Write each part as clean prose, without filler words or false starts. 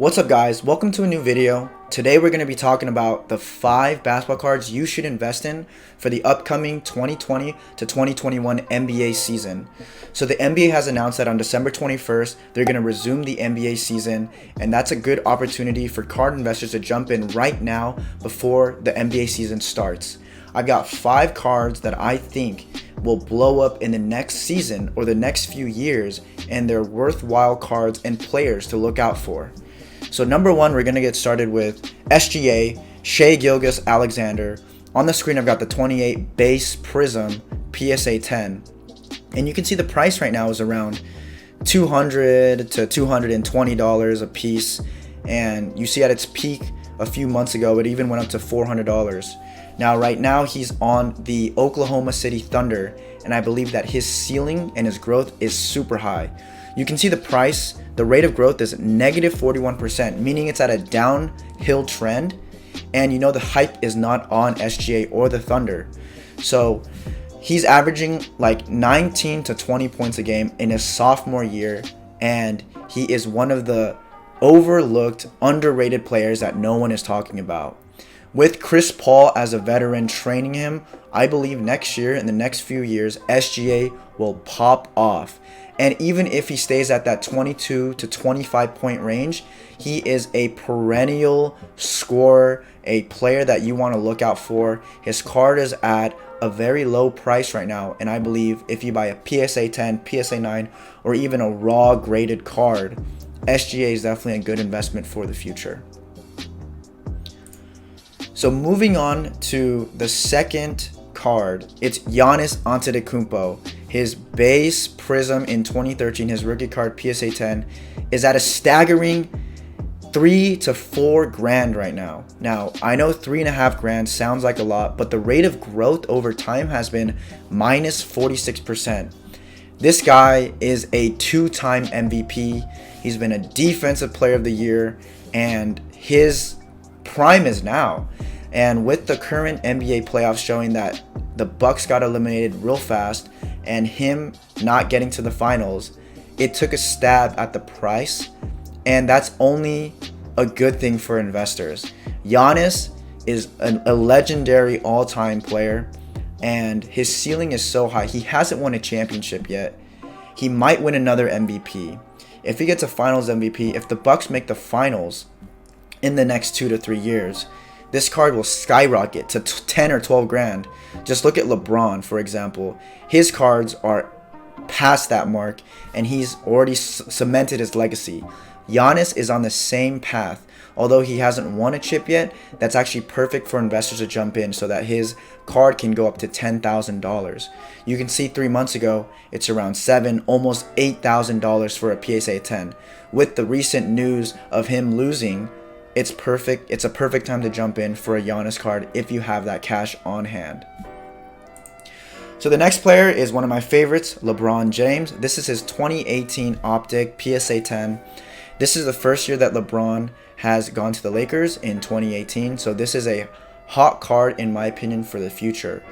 What's up guys, welcome to a new video. Today we're going to be talking about the 5 basketball cards you should invest in for the upcoming 2020 to 2021 NBA season. So the NBA has announced that on December 21st, they're going to resume the NBA season, and that's a good opportunity for card investors to jump in right now before the NBA season starts. I've got 5 cards that I think will blow up in the next season or the next few years, and they're worthwhile cards and players to look out for. So number 1, we're going to get started with SGA, Shai Gilgeous-Alexander. On the screen, I've got the 28 base Prism PSA 10. And you can see the price right now is around $200 to $220 a piece. And you see at its peak a few months ago, it even went up to $400. Now, right now, he's on the Oklahoma City Thunder. And I believe that his ceiling and his growth is super high. You can see the price, the rate of growth is negative 41%, meaning it's at a downhill trend. And you know the hype is not on SGA or the Thunder. So he's averaging like 19 to 20 points a game in his sophomore year. And he is one of the overlooked, underrated players that no one is talking about. With Chris Paul as a veteran training him, I believe next year, in the next few years, SGA will pop off. And even if he stays at that 22 to 25 point range, he is a perennial scorer, a player that you want to look out for. His card is at a very low price right now, and I believe if you buy a PSA 10, PSA 9, or even a raw graded card, SGA is definitely a good investment for the future. So moving on to the second card, it's Giannis Antetokounmpo. His base Prism in 2013, his rookie card PSA 10, is at a staggering $3 to $4 grand right now. Now, I know $3.5 grand sounds like a lot, but the rate of growth over time has been minus 46%. This guy is a 2-time MVP. He's been a defensive player of the year, and his prime is now. And with the current NBA playoffs showing that the Bucks got eliminated real fast and him not getting to the finals, it took a stab at the price, and that's only a good thing for investors. Giannis is a legendary all-time player, and his ceiling is so high. He hasn't won a championship yet. He might win another MVP. If he gets a finals MVP, if the Bucks make the finals in the next 2 to 3 years, this card will skyrocket to 10 or 12 grand. Just look at LeBron, for example. His cards are past that mark, and he's already cemented his legacy. Giannis is on the same path. Although he hasn't won a chip yet, that's actually perfect for investors to jump in so that his card can go up to $10,000. You can see 3 months ago, it's around $7,000, almost $8,000 for a PSA 10. With the recent news of him losing, it's perfect. It's a perfect time to jump in for a Giannis card if you have that cash on hand. So the next player is one of my favorites, LeBron James. This is his 2018 Optic PSA 10. This is the first year that LeBron has gone to the Lakers in 2018. So this is a hot card in my opinion for the future.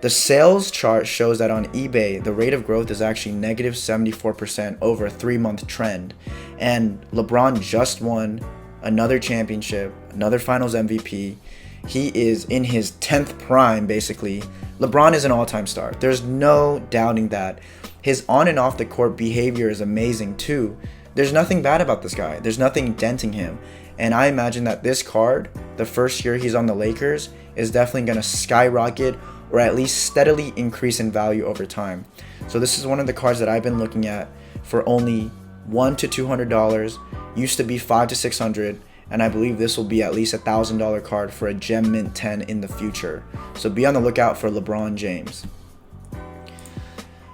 The sales chart shows that on eBay, the rate of growth is actually negative 74% over a 3-month trend. And LeBron just won another championship, another finals MVP. He is in his 10th prime, basically. LeBron is an all-time star. There's no doubting that. His on and off the court behavior is amazing too. There's nothing bad about this guy. There's nothing denting him. And I imagine that this card, the first year he's on the Lakers, is definitely going to skyrocket or at least steadily increase in value over time. So this is one of the cards that I've been looking at for only $100 to $200. Used to be $500 to $600, and I believe this will be at least $1,000 card for a Gem Mint 10 in the future. So be on the lookout for LeBron James.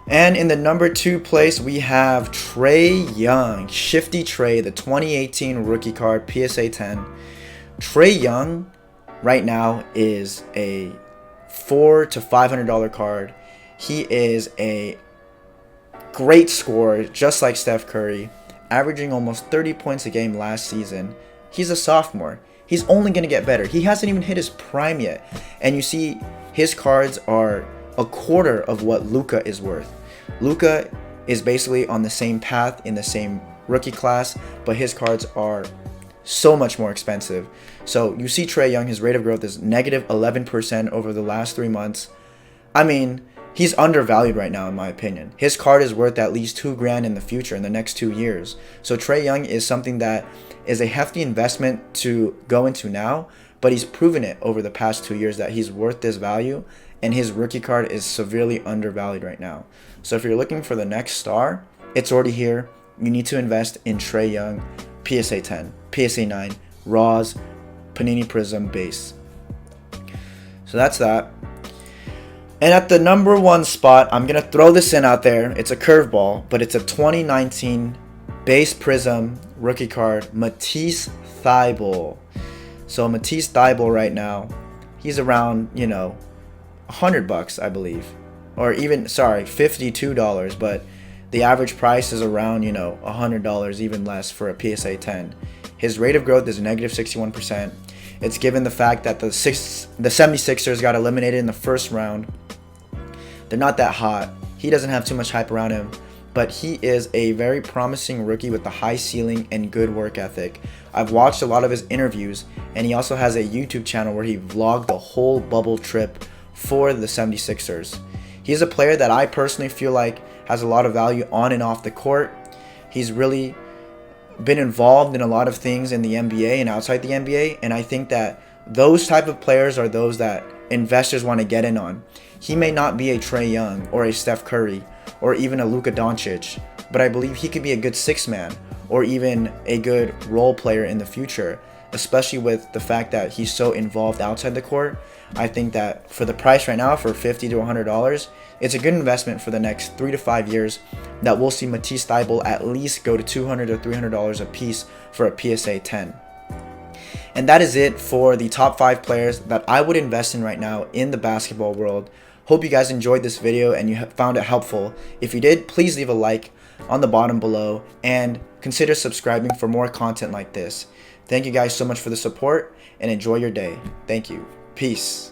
And in the number 2 place, we have Trey Young, Shifty Trey, the 2018 rookie card PSA 10. Trey Young right now is a $400 to $500 card. He is a great scorer, just like Steph Curry, averaging almost 30 points a game last season. He's a sophomore. He's only going to get better. He hasn't even hit his prime yet. And you see his cards are a quarter of what Luka is worth. Luka is basically on the same path in the same rookie class, but his cards are so much more expensive. So you see Trey Young, his rate of growth is negative 11% over the last 3 months. I mean, he's undervalued right now in my opinion. His card is worth at least $2,000 in the future, in the next 2 years. So Trey Young is something that is a hefty investment to go into now, but he's proven it over the past 2 years that he's worth this value, and his rookie card is severely undervalued right now. So if you're looking for the next star, it's already here. You need to invest in Trey Young, PSA 10, PSA 9, Raws, Panini Prism base. So that's that. And at the number 1 spot, I'm going to throw this in out there. It's a curveball, but it's a 2019 base Prism rookie card, Matisse Thybulle. So Matisse Thybulle right now, he's around, $100, I believe. Or even, $52, but the average price is around, $100, even less for a PSA 10. His rate of growth is negative 61%. It's given the fact that the 76ers got eliminated in the first round. They're not that hot. He doesn't have too much hype around him, but he is a very promising rookie with a high ceiling and good work ethic. I've watched a lot of his interviews, and he also has a YouTube channel where he vlogged the whole bubble trip for the 76ers. He's a player that I personally feel like has a lot of value on and off the court. He's really been involved in a lot of things in the NBA and outside the NBA, and I think that those type of players are those that investors want to get in on. He may not be a Trey Young or a Steph Curry or even a Luka Doncic, but I believe he could be a good six man or even a good role player in the future, especially with the fact that he's so involved outside the court. I think that for the price right now, for $50 to $100, it's a good investment for the next 3 to 5 years that we'll see Matisse Thybulle at least go to $200 to $300 a piece for a PSA 10. And that is it for the top 5 players that I would invest in right now in the basketball world. Hope you guys enjoyed this video and you found it helpful. If you did, please leave a like on the bottom below and consider subscribing for more content like this. Thank you guys so much for the support and enjoy your day. Thank you. Peace.